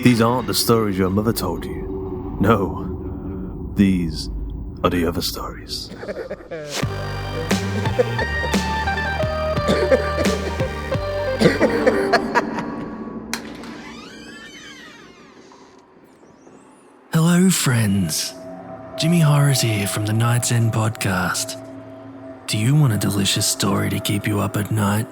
These aren't the stories your mother told you. No, these are the other stories. Hello, friends. Jimmy Horrors here from the Night's End podcast. Do you want a delicious story to keep you up at night?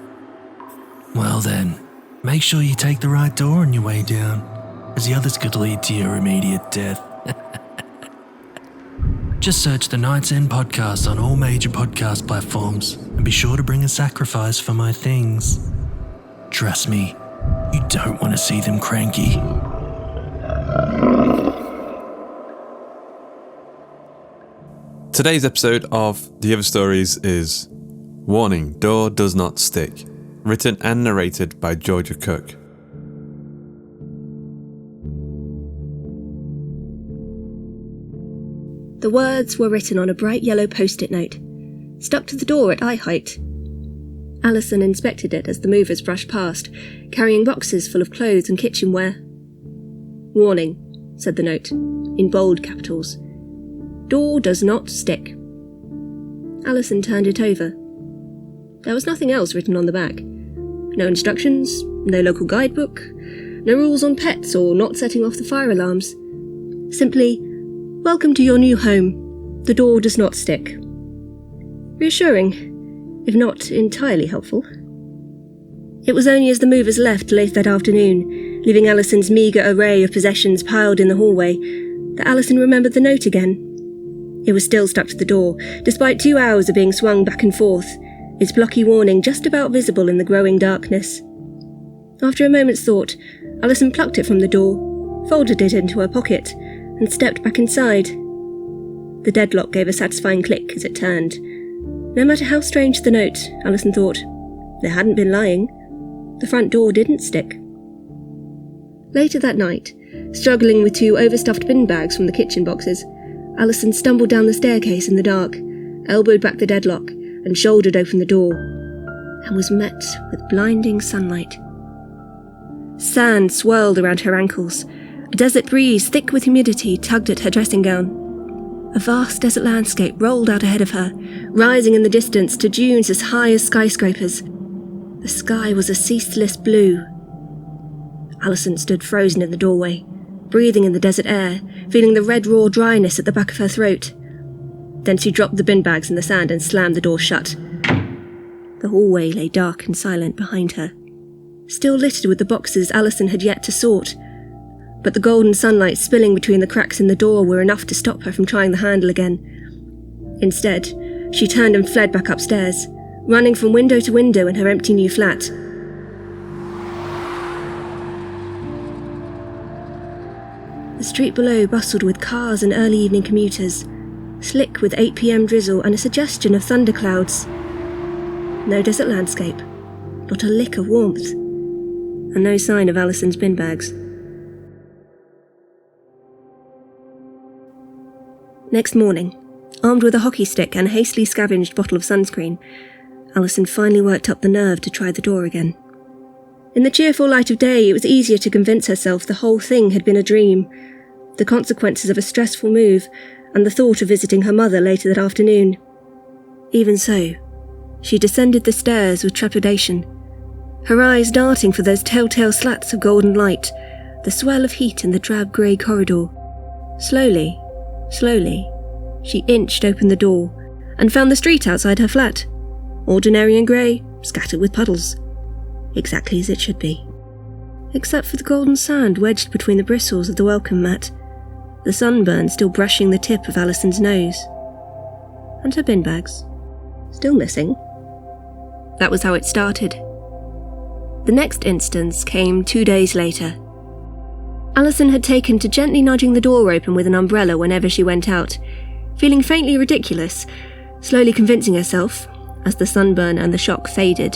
Well then, make sure you take the right door on your way down, as the others could lead to your immediate death. Just search the Night's End podcast on all major podcast platforms and be sure to bring a sacrifice for my things. Trust me, you don't want to see them cranky. Today's episode of The Other Stories is Warning, Door Does Not Stick, written and narrated by Georgia Cook. The words were written on a bright yellow post-it note, stuck to the door at eye height. Alison inspected it as the movers brushed past, carrying boxes full of clothes and kitchenware. Warning, said the note, in bold capitals. Door does not stick. Alison turned it over. There was nothing else written on the back. No instructions, no local guidebook, no rules on pets or not setting off the fire alarms. Simply, welcome to your new home. The door does not stick. Reassuring, if not entirely helpful. It was only as the movers left late that afternoon, leaving Alison's meagre array of possessions piled in the hallway, that Alison remembered the note again. It was still stuck to the door, despite 2 hours of being swung back and forth, its blocky warning just about visible in the growing darkness. After a moment's thought, Alison plucked it from the door, folded it into her pocket, and stepped back inside. The deadlock gave a satisfying click as it turned. No matter how strange the note, Alison thought, there hadn't been lying. The front door didn't stick. Later that night, struggling with 2 overstuffed bin bags from the kitchen boxes, Alison stumbled down the staircase in the dark, elbowed back the deadlock, and shouldered open the door, and was met with blinding sunlight. Sand swirled around her ankles. A desert breeze, thick with humidity, tugged at her dressing gown. A vast desert landscape rolled out ahead of her, rising in the distance to dunes as high as skyscrapers. The sky was a ceaseless blue. Alison stood frozen in the doorway, breathing in the desert air, feeling the red raw dryness at the back of her throat. Then she dropped the bin bags in the sand and slammed the door shut. The hallway lay dark and silent behind her, still littered with the boxes Alison had yet to sort. But the golden sunlight spilling between the cracks in the door were enough to stop her from trying the handle again. Instead, she turned and fled back upstairs, running from window to window in her empty new flat. The street below bustled with cars and early evening commuters, slick with 8 p.m. drizzle and a suggestion of thunderclouds. No desert landscape, not a lick of warmth, and no sign of Alison's bin bags. Next morning, armed with a hockey stick and a hastily scavenged bottle of sunscreen, Alison finally worked up the nerve to try the door again. In the cheerful light of day, it was easier to convince herself the whole thing had been a dream, the consequences of a stressful move, and the thought of visiting her mother later that afternoon. Even so, she descended the stairs with trepidation, her eyes darting for those telltale slats of golden light, the swell of heat in the drab grey corridor. Slowly, she inched open the door and found the street outside her flat, ordinary and grey, scattered with puddles. Exactly as it should be. Except for the golden sand wedged between the bristles of the welcome mat, the sunburn still brushing the tip of Alison's nose. And her bin bags, still missing. That was how it started. The next instance came 2 days later. Alison had taken to gently nudging the door open with an umbrella whenever she went out, feeling faintly ridiculous, slowly convincing herself, as the sunburn and the shock faded,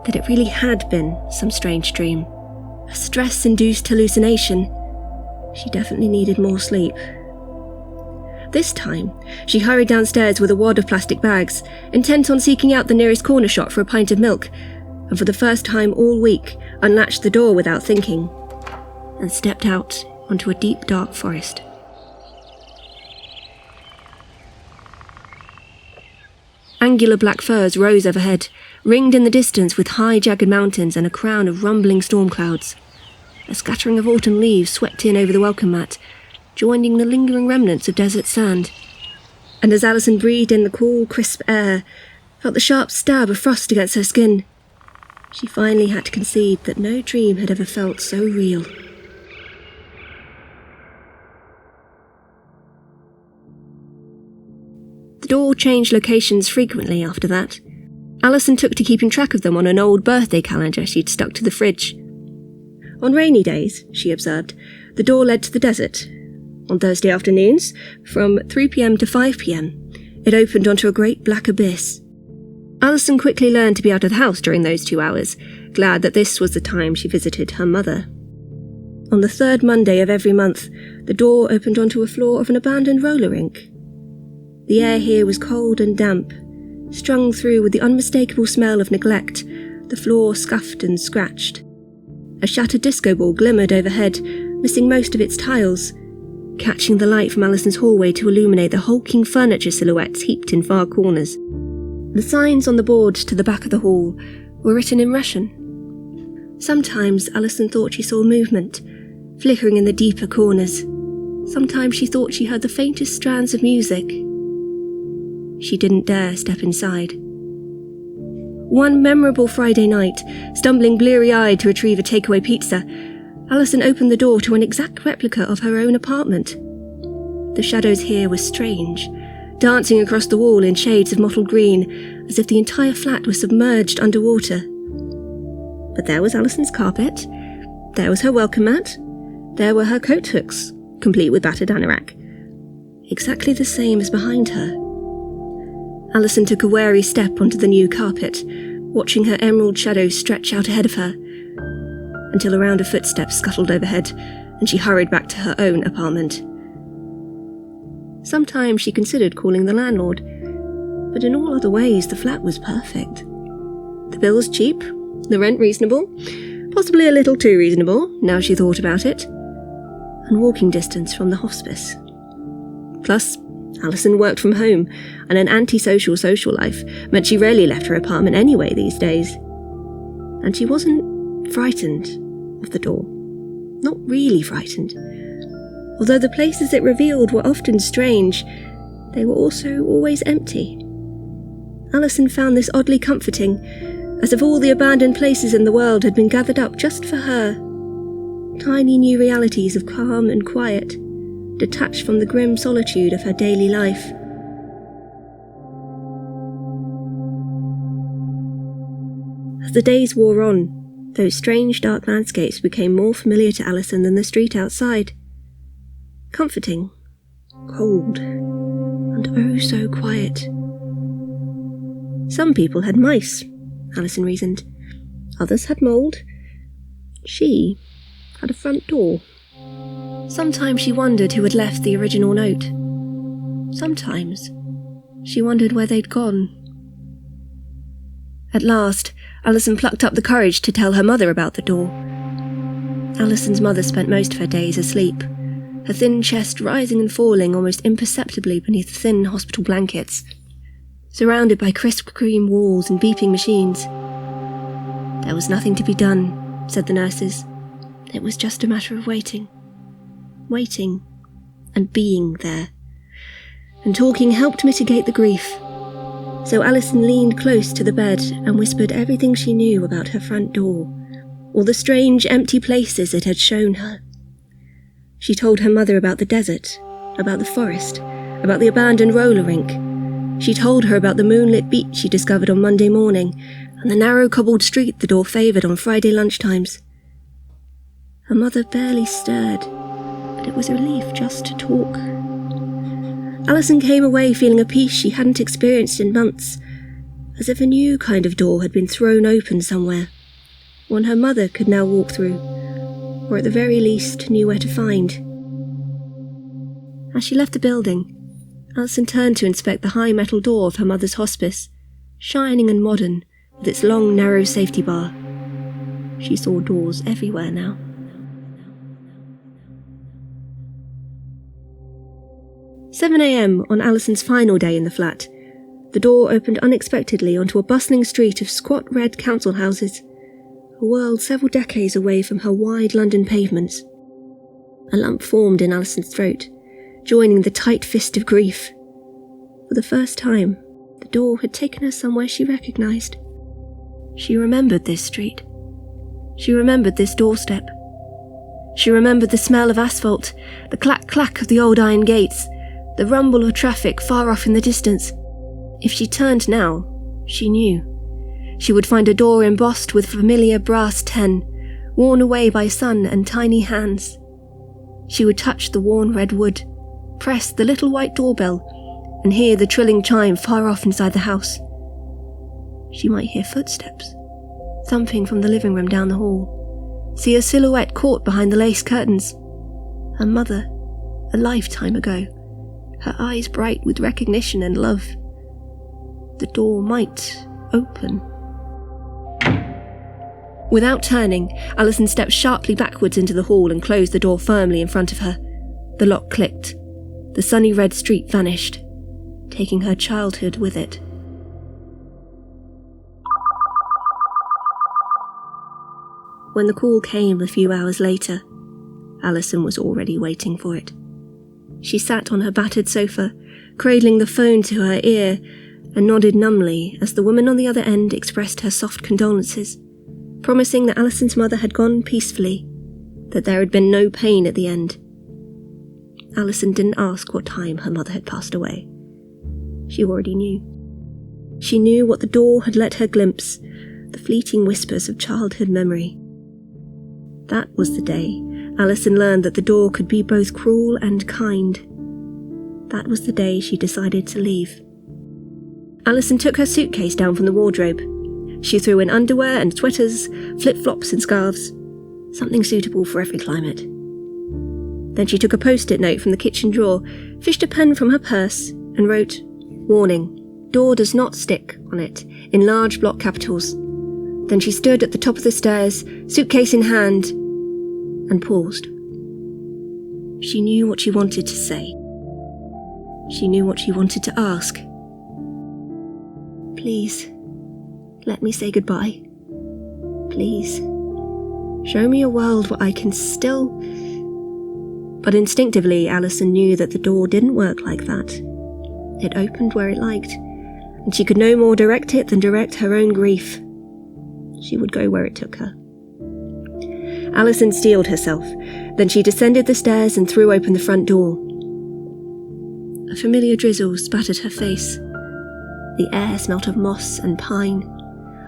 that it really had been some strange dream. A stress-induced hallucination. She definitely needed more sleep. This time, she hurried downstairs with a wad of plastic bags, intent on seeking out the nearest corner shop for a pint of milk, and for the first time all week, unlatched the door without thinking. and stepped out onto a deep, dark forest. Angular black firs rose overhead, ringed in the distance with high, jagged mountains and a crown of rumbling storm clouds. A scattering of autumn leaves swept in over the welcome mat, joining the lingering remnants of desert sand. And as Alison breathed in the cool, crisp air, felt the sharp stab of frost against her skin, she finally had to concede that no dream had ever felt so real. The door changed locations frequently after that. Alison took to keeping track of them on an old birthday calendar she'd stuck to the fridge. On rainy days, she observed, the door led to the desert. On Thursday afternoons, from 3 p.m. to 5 p.m, it opened onto a great black abyss. Alison quickly learned to be out of the house during those 2 hours, glad that this was the time she visited her mother. On the third Monday of every month, the door opened onto a floor of an abandoned roller rink. The air here was cold and damp, strung through with the unmistakable smell of neglect, the floor scuffed and scratched. A shattered disco ball glimmered overhead, missing most of its tiles, catching the light from Alison's hallway to illuminate the hulking furniture silhouettes heaped in far corners. The signs on the board to the back of the hall were written in Russian. Sometimes Alison thought she saw movement, flickering in the deeper corners. Sometimes she thought she heard the faintest strands of music. She didn't dare step inside. One memorable Friday night, stumbling bleary-eyed to retrieve a takeaway pizza, Alison opened the door to an exact replica of her own apartment. The shadows here were strange, dancing across the wall in shades of mottled green, as if the entire flat was submerged underwater. But there was Alison's carpet, there was her welcome mat, there were her coat hooks, complete with battered anorak, exactly the same as behind her. Alison took a wary step onto the new carpet, watching her emerald shadow stretch out ahead of her, until a round of footsteps scuttled overhead, and she hurried back to her own apartment. Sometimes she considered calling the landlord, but in all other ways the flat was perfect. The bills cheap, the rent reasonable, possibly a little too reasonable, now she thought about it, and walking distance from the hospice. Plus, Alison worked from home, and an antisocial social life meant she rarely left her apartment anyway these days. And she wasn't frightened of the door. Not really frightened. Although the places it revealed were often strange, they were also always empty. Alison found this oddly comforting, as if all the abandoned places in the world had been gathered up just for her. Tiny new realities of calm and quiet, detached from the grim solitude of her daily life. As the days wore on, those strange dark landscapes became more familiar to Alison than the street outside. Comforting, cold, and oh so quiet. Some people had mice, Alison reasoned. Others had mould. She had a front door. Sometimes she wondered who had left the original note. Sometimes she wondered where they'd gone. At last, Alison plucked up the courage to tell her mother about the door. Alison's mother spent most of her days asleep, her thin chest rising and falling almost imperceptibly beneath thin hospital blankets, surrounded by crisp cream walls and beeping machines. There was nothing to be done, said the nurses. It was just a matter of waiting. Waiting and being there. And talking helped mitigate the grief. So Alison leaned close to the bed and whispered everything she knew about her front door, all the strange empty places it had shown her. She told her mother about the desert, about the forest, about the abandoned roller rink. She told her about the moonlit beach she discovered on Monday morning and the narrow cobbled street the door favoured on Friday lunchtimes. Her mother barely stirred, but it was a relief just to talk. Alison came away feeling a peace she hadn't experienced in months, as if a new kind of door had been thrown open somewhere, one her mother could now walk through, or at the very least knew where to find. As she left the building, Alison turned to inspect the high metal door of her mother's hospice, shining and modern, with its long, narrow safety bar. She saw doors everywhere now. 7 a.m. on Alison's final day in the flat. The door opened unexpectedly onto a bustling street of squat red council houses, a world several decades away from her wide London pavements. A lump formed in Alison's throat, joining the tight fist of grief. For the first time, the door had taken her somewhere she recognised. She remembered this street. She remembered this doorstep. She remembered the smell of asphalt, the clack-clack of the old iron gates, the rumble of traffic far off in the distance. If she turned now, she knew. She would find a door embossed with familiar brass 10, worn away by sun and tiny hands. She would touch the worn red wood, press the little white doorbell, and hear the trilling chime far off inside the house. She might hear footsteps, thumping from the living room down the hall, see a silhouette caught behind the lace curtains. Her mother, a lifetime ago, her eyes bright with recognition and love. The door might open. Without turning, Alison stepped sharply backwards into the hall and closed the door firmly in front of her. The lock clicked. The sunny red street vanished, taking her childhood with it. When the call came a few hours later, Alison was already waiting for it. She sat on her battered sofa, cradling the phone to her ear, and nodded numbly as the woman on the other end expressed her soft condolences, promising that Alison's mother had gone peacefully, that there had been no pain at the end. Alison didn't ask what time her mother had passed away. She already knew. She knew what the door had let her glimpse, the fleeting whispers of childhood memory. That was the day Alison learned that the door could be both cruel and kind. That was the day she decided to leave. Alison took her suitcase down from the wardrobe. She threw in underwear and sweaters, flip-flops and scarves, something suitable for every climate. Then she took a post-it note from the kitchen drawer, fished a pen from her purse, and wrote, "Warning, door does not stick," on it, in large block capitals. Then she stood at the top of the stairs, suitcase in hand, and paused. She knew what she wanted to say. She knew what she wanted to ask. Please, let me say goodbye. Please, show me a world where I can still... But instinctively, Alison knew that the door didn't work like that. It opened where it liked, and she could no more direct it than direct her own grief. She would go where it took her. Alison steeled herself. Then she descended the stairs and threw open the front door. A familiar drizzle spattered her face. The air smelt of moss and pine.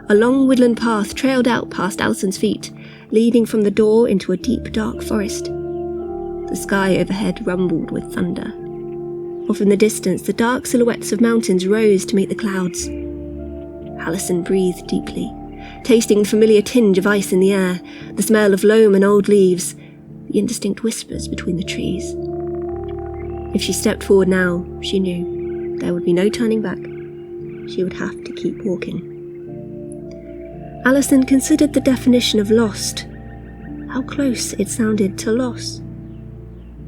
A long woodland path trailed out past Alison's feet, leading from the door into a deep, dark forest. The sky overhead rumbled with thunder. Off in the distance, the dark silhouettes of mountains rose to meet the clouds. Alison breathed deeply, tasting the familiar tinge of ice in the air, the smell of loam and old leaves, the indistinct whispers between the trees. If she stepped forward now, she knew there would be no turning back. She would have to keep walking. Alison considered the definition of lost. How close it sounded to loss.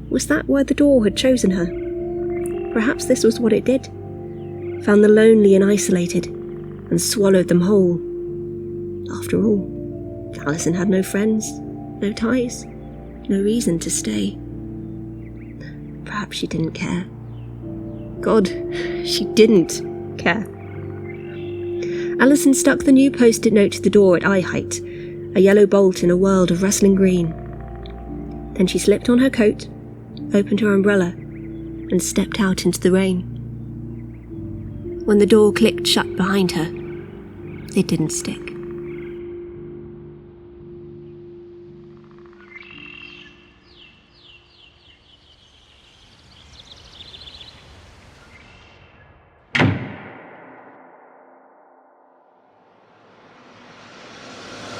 Was that why the door had chosen her? Perhaps this was what it did. Found the lonely and isolated, and swallowed them whole. After all, Alison had no friends, no ties, no reason to stay. Perhaps she didn't care. God, she didn't care. Alison stuck the new post-it note to the door at eye height, a yellow bolt in a world of rustling green. Then she slipped on her coat, opened her umbrella, and stepped out into the rain. When the door clicked shut behind her, it didn't stick.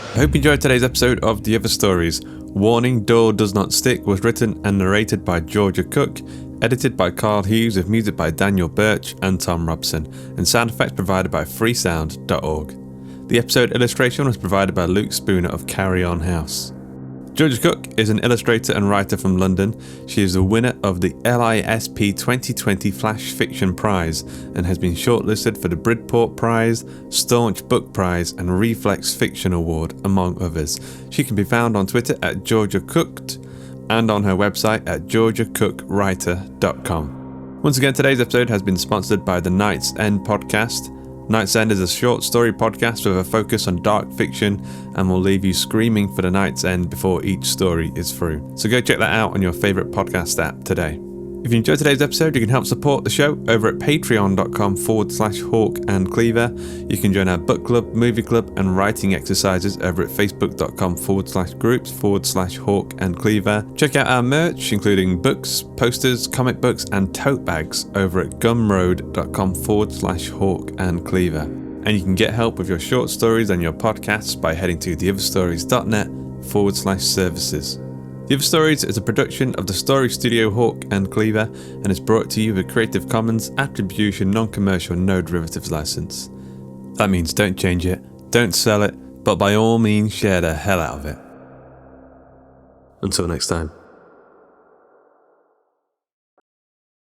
I hope you enjoyed today's episode of The Other Stories. Warning, Door Does Not Stick was written and narrated by Georgia Cook, edited by Carl Hughes with music by Daniel Birch and Tom Robson, and sound effects provided by freesound.org. The episode illustration was provided by Luke Spooner of Carry On House. Georgia Cook is an illustrator and writer from London. She is the winner of the LISP 2020 Flash Fiction Prize and has been shortlisted for the Bridport Prize, Staunch Book Prize and Reflex Fiction Award, among others. She can be found on Twitter at Georgia Cooked and on her website at georgiacookwriter.com. Once again, today's episode has been sponsored by the Night's End podcast. Night's End is a short story podcast with a focus on dark fiction and will leave you screaming for the night's end before each story is through. So go check that out on your favourite podcast app today. If you enjoyed today's episode, you can help support the show over at patreon.com/Hawk and Cleaver. You can join our book club, movie club and writing exercises over at facebook.com/groups/Hawk and Cleaver. Check out our merch, including books, posters, comic books and tote bags over at gumroad.com/Hawk and Cleaver. And you can get help with your short stories and your podcasts by heading to theotherstories.net/services. The Other Stories is a production of the Story Studio Hawk and Cleaver and is brought to you with a Creative Commons Attribution Non-Commercial No Derivatives license. That means don't change it, don't sell it, but by all means share the hell out of it. Until next time.